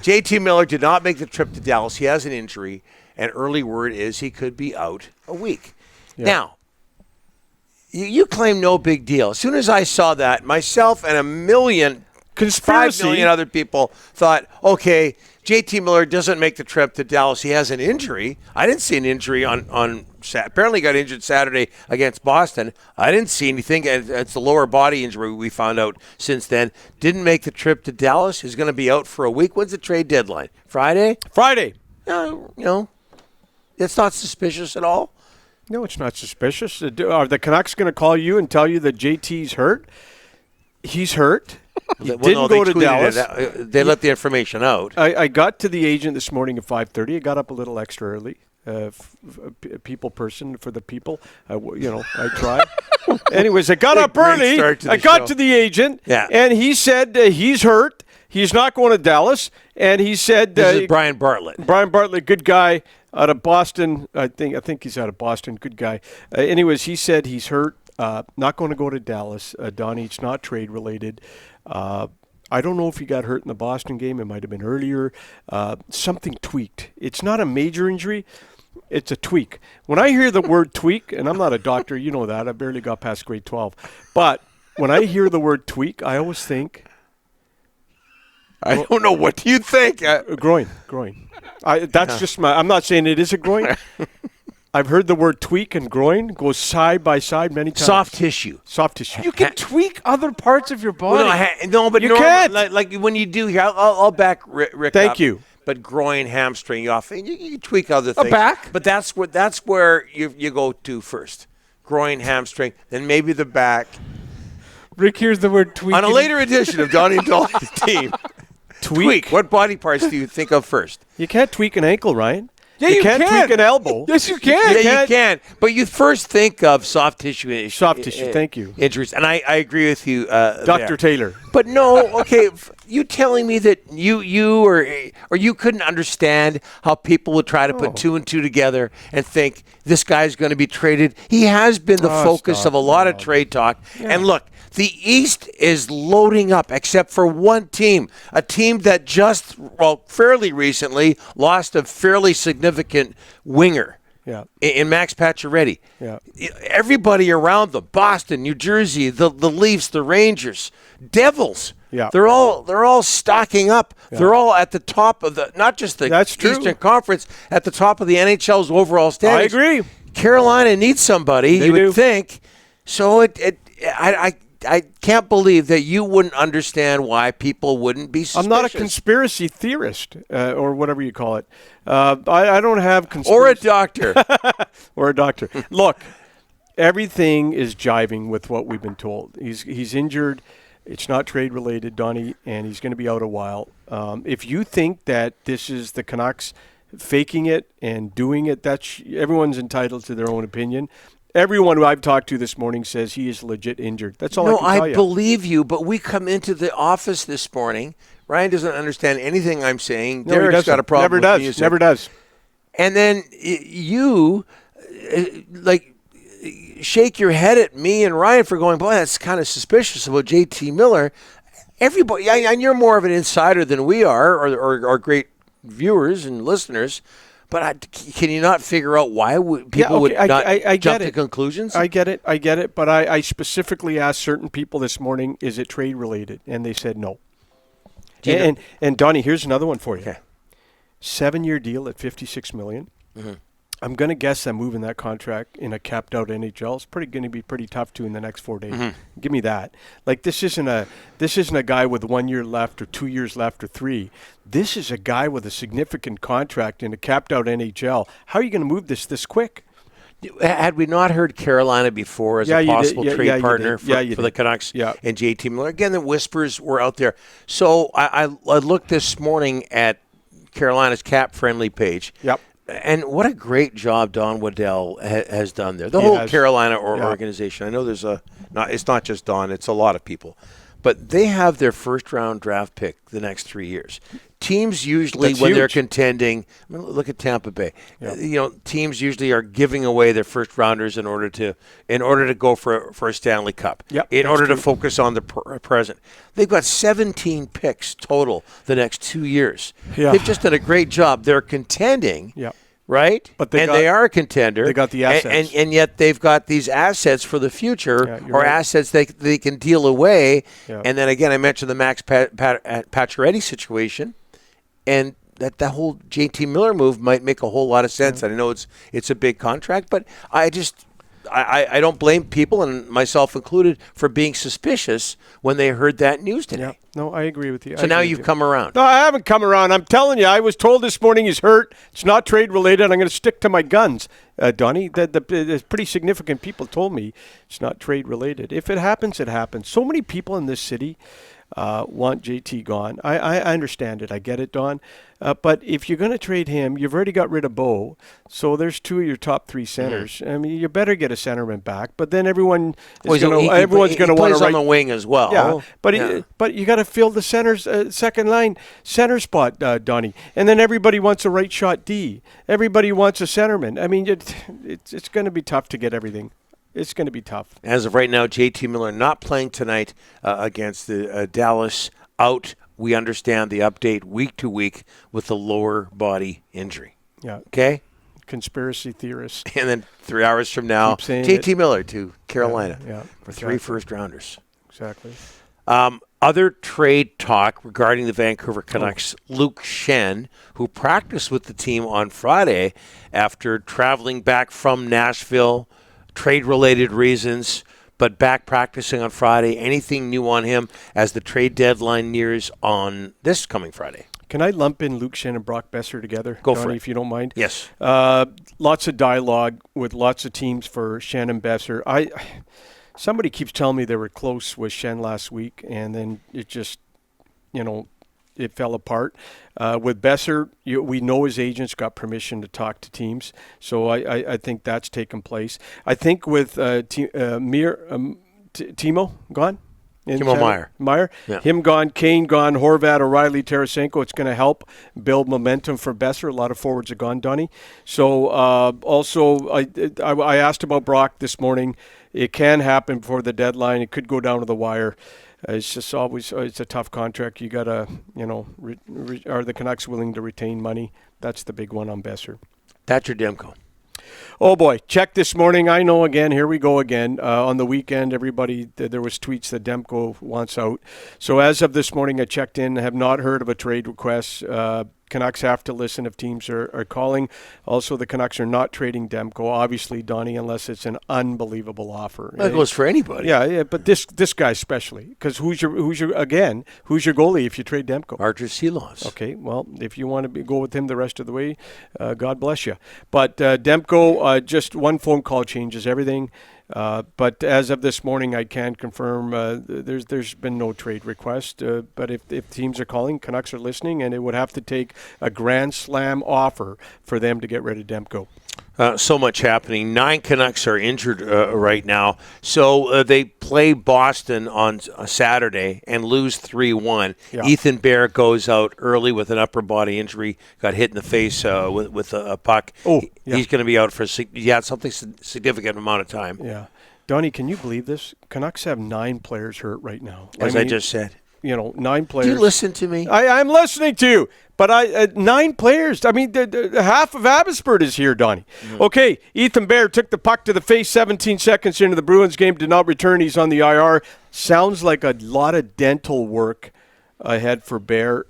JT Miller did not make the trip to Dallas. He has an injury, and early word is he could be out a week. Yeah. Now, you claim no big deal. As soon as I saw that, myself and 5 million other people thought, okay, JT Miller doesn't make the trip to Dallas. He has an injury. I didn't see an injury on apparently got injured Saturday against Boston. I didn't see anything. It's the lower body injury we found out since then. Didn't make the trip to Dallas. He's going to be out for a week. When's the trade deadline? Friday? It's not suspicious at all. No, it's not suspicious. Are the Canucks going to call you and tell you that JT's hurt? He's hurt. He didn't go to Dallas. They let the information out. I got to the agent this morning at 5:30. I got up a little extra early. People person for the people. I try. Anyways, I got up early. I got to the agent, and he said he's hurt. He's not going to Dallas. And he said this is Brian Bartlett. Brian Bartlett, good guy. Out of Boston, I think he's out of Boston. Good guy. Anyways, he said he's hurt. Not going to go to Dallas. Donnie, it's not trade related. I don't know if he got hurt in the Boston game. It might have been earlier. Something tweaked. It's not a major injury. It's a tweak. When I hear the word tweak, and I'm not a doctor, you know that. I barely got past grade 12. But when I hear the word tweak, I always think. I don't know. What do you think? Groin. That's just my. I'm not saying it is a groin. I've heard the word tweak and groin go side by side many times. Soft tissue. You can tweak other parts of your body. Well, but you can't. Like when you do here, I'll back Rick Thank up. you. But groin, hamstring, you off. You tweak other things. A back. But that's where you go to first. Groin, hamstring, then maybe the back. Rick hears the word tweak. On a later edition of Donnie and Dolly's team. Tweak. What body parts do you think of first? You can't tweak an ankle, Ryan. Yeah, you can't tweak an elbow. Yes, you can. Yeah, you can. But you first think of soft tissue. Thank you. Injuries. And I agree with you, Dr. Taylor. But no, okay, you telling me that you or you couldn't understand how people would try to put two and two together and think this guy's going to be traded. He has been the focus of a lot of trade talk. Yeah. And look, the East is loading up except for one team, a team that just, fairly recently lost a fairly significant winger in Max Pacioretty. Yeah. Everybody around them, Boston, New Jersey, the Leafs, the Rangers, Devils. Yeah. They're all stocking up. Yeah. They're all at the top of not just the Eastern Conference, at the top of the NHL's overall standings. I agree. Carolina needs somebody, you would think. So I can't believe that you wouldn't understand why people wouldn't be suspicious. I'm not a conspiracy theorist or whatever you call it. I don't have conspiracy. Or a doctor. Or a doctor. Look, everything is jiving with what we've been told. He's injured. It's not trade related, Donnie, and he's going to be out a while. If you think that this is the Canucks faking it and doing it, everyone's entitled to their own opinion. Everyone who I've talked to this morning says he is legit injured. That's all I can tell you. No, I believe you, but we come into the office this morning. Ryan doesn't understand anything I'm saying. No, Derek's got a problem with music. Never does. And then you, shake your head at me and Ryan for going, boy, that's kind of suspicious about JT Miller. Everybody, and you're more of an insider than we are, or great viewers and listeners. But can you not figure out why people would not jump to conclusions? I get it. But I specifically asked certain people this morning, is it trade related? And they said no. And Donnie, here's another one for you. Okay. 7-year deal at $56 million. Mm-hmm. I'm going to guess I'm moving that contract in a capped out NHL. It's going to be pretty tough to in the next 4 days. Mm-hmm. Give me that. Like this isn't a guy with 1 year left or 2 years left or 3. This is a guy with a significant contract in a capped out NHL. How are you going to move this quick? Had we not heard Carolina before as a possible trade partner for the Canucks and JT Miller? Again, the whispers were out there. So I looked this morning at Carolina's cap-friendly page. Yep. And what a great job Don Waddell has done there. The whole Carolina organization. I know it's not just Don, it's a lot of people. but they have their first-round draft pick the next 3 years. Teams usually, That's when they're huge. contending, look at Tampa Bay. Teams usually are giving away their first-rounders in order to go for a Stanley Cup. Yep, in that's order true. to focus on the present. They've got 17 picks total the next 2 years. Yeah. They've just done a great job. They're contending. Yeah. Right? But they are a contender. they got the assets. And yet they've got these assets for the future, Yeah, or you're right. assets they can deal away. Yeah. And then again, I mentioned the Max Pacioretty situation, and that whole JT Miller move might make a whole lot of sense. And I know it's a big contract, but I don't blame people, and myself included, for being suspicious when they heard that news today. Yeah. No, I agree with you. So now you've come around. No, I haven't come around. I'm telling you, I was told this morning he's hurt. It's not trade related. I'm going to stick to my guns, Donnie. There's pretty significant people told me it's not trade related. If it happens, it happens. So many people in this city want JT gone. I understand it. I get it, Don. But if you're going to trade him, you've already got rid of Bo. So there's two of your top three centers. I mean, you better get a centerman back. But then everyone's going to want to plays on the wing as well. Yeah, but you got to fill the center's second line center spot, Donnie. And then everybody wants a right shot D. Everybody wants a centerman. I mean, it's going to be tough to get everything. It's going to be tough. As of right now, JT Miller not playing tonight against the Dallas. Out. We understand the update week to week with the lower body injury. Yeah. Okay? Conspiracy theorists. And then 3 hours from now, Keep saying JT Miller to Carolina for three exactly. first-rounders. Exactly. Other trade talk regarding the Vancouver Canucks, Luke Schenn, who practiced with the team on Friday after traveling back from Nashville, trade-related reasons, but back practicing on Friday. Anything new on him as the trade deadline nears on this coming Friday? Can I lump in Luke Schenn and Brock Boeser together? Go Donnie, for it. if you don't mind. Yes. Lots of dialogue with lots of teams for Schenn and Boeser. Somebody keeps telling me they were close with Schenn last week, and then it just, it fell apart. With Boeser, we know his agents got permission to talk to teams, so I think that's taken place. I think with Timo gone? Timo Meyer. Yeah. Him gone, Kane gone, Horvat, O'Reilly, Tarasenko. It's going to help build momentum for Boeser. A lot of forwards are gone, Donnie. So also, I asked about Brock this morning. It can happen before the deadline. It could go down to the wire. It's just always it's a tough contract. You got to, are the Canucks willing to retain money? That's the big one on Boeser. Thatcher Demko. Oh, boy. Check this morning. I know again. Here we go again. On the weekend, everybody, there was tweets that Demko wants out. So as of this morning, I checked in. Have not heard of a trade request. Canucks have to listen if teams are calling. Also, the Canucks are not trading Demko, obviously, Donnie, unless it's an unbelievable offer. That goes for anybody. Yeah, but this guy especially, because who's your goalie if you trade Demko? Archer Silovs. Okay, well, if you want to go with him the rest of the way, God bless you. But Demko, just one phone call changes everything. But as of this morning, I can confirm there's been no trade request. But if teams are calling, Canucks are listening, and it would have to take a grand slam offer for them to get rid of Demko. So much happening. 9 Canucks are injured right now. So they play Boston on Saturday and lose 3-1. Yeah. Ethan Bear goes out early with an upper body injury, got hit in the face with a puck. Oh, yeah. He's going to be out for something significant amount of time. Yeah. Donnie, can you believe this? Canucks have 9 players hurt right now. I just said. 9 players. Do you listen to me? I'm listening to you. But 9 players. I mean, the half of Abbotsford is here, Donnie. Mm-hmm. Okay, Ethan Bear took the puck to the face 17 seconds into the Bruins game, did not return. He's on the IR. Sounds like a lot of dental work ahead for Bear.